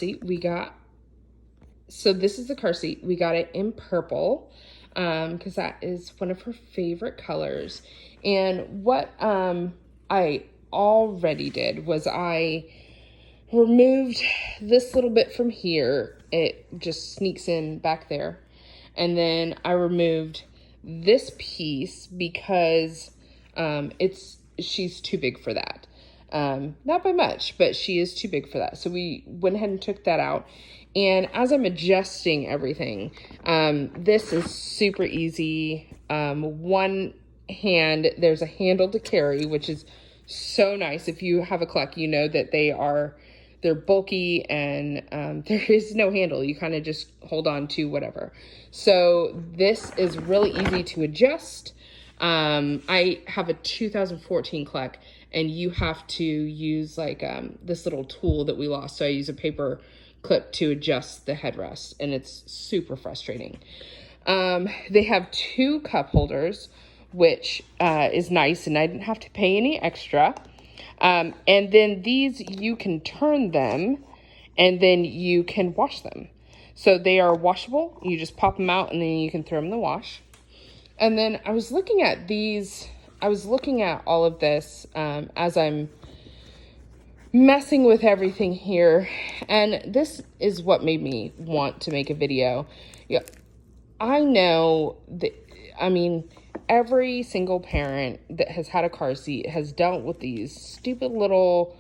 seat. So this is the car seat. We got it in purple because that is one of her favorite colors. And what I already did was I removed this little bit from here. It just sneaks in back there. And then I removed this piece because she's too big for that. Not by much, but she is too big for that. So we went ahead and took that out. And as I'm adjusting everything, this is super easy. One hand, there's a handle to carry, which is so nice. If you have a Cluck, you know that they're bulky and there is no handle. You kind of just hold on to whatever. So this is really easy to adjust. I have a 2014 Cluck, and you have to use like this little tool that we lost. So I use a paper clip to adjust the headrest, and it's super frustrating. They have 2 cup holders, which is nice, and I didn't have to pay any extra. And then these, you can turn them, and then you can wash them. So they are washable. You just pop them out, and then you can throw them in the wash. And then I was looking at these, I was looking at all of this as I'm messing with everything here. And this is what made me want to make a video. Yeah, I know that, I mean, every single parent that has had a car seat has dealt with these stupid little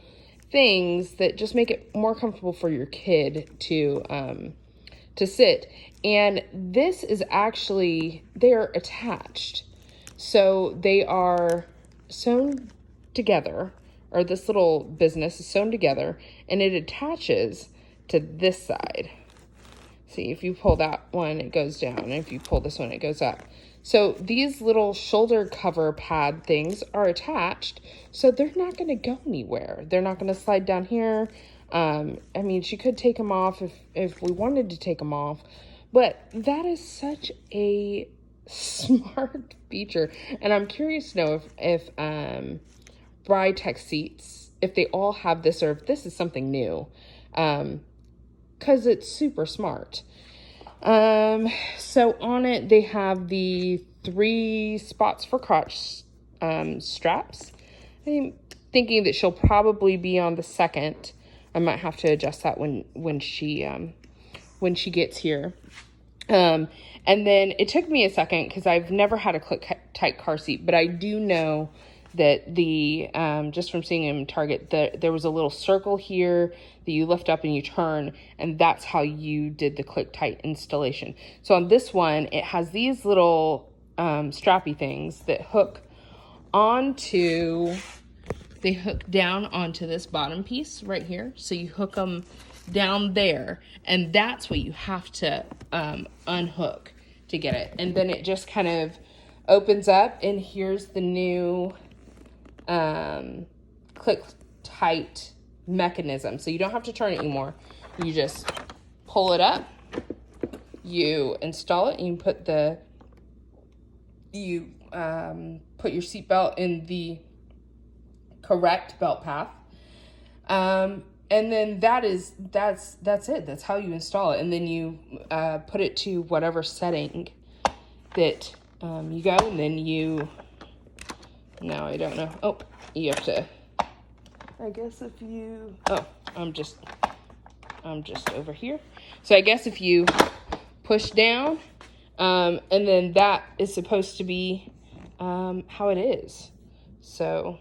things that just make it more comfortable for your kid to sit. And this is actually, they're attached. So they are sewn together, or this little business is sewn together, and it attaches to this side. See, if you pull that one, it goes down. And if you pull this one, it goes up. So these little shoulder cover pad things are attached, so they're not going to go anywhere. They're not going to slide down here. I mean, she could take them off if we wanted to take them off, but that is such a smart feature. And I'm curious to know if Britax seats, if they all have this, or if this is something new, because it's super smart. So on it, they have the 3 spots for crotch straps. I'm thinking that she'll probably be on the second. I might have to adjust that when she gets here. And then it took me a second because I've never had a click tight car seat, but I do know that the just from seeing them in Target, there was a little circle here that you lift up and you turn, and that's how you did the click tight installation. So on this one, it has these little strappy things that hook down onto this bottom piece right here. So you hook them down there, and that's what you have to unhook to get it. And then it just kind of opens up, and here's the new click tight mechanism. So you don't have to turn it anymore. You just pull it up, you install it, and you put your seatbelt in the correct belt path. And then that's it. That's how you install it. And then you put it to whatever setting that you go, and then now I don't know. Oh, you have to, I guess if you, oh, I'm just over here. So I guess if you push down, and then that is supposed to be how it is. So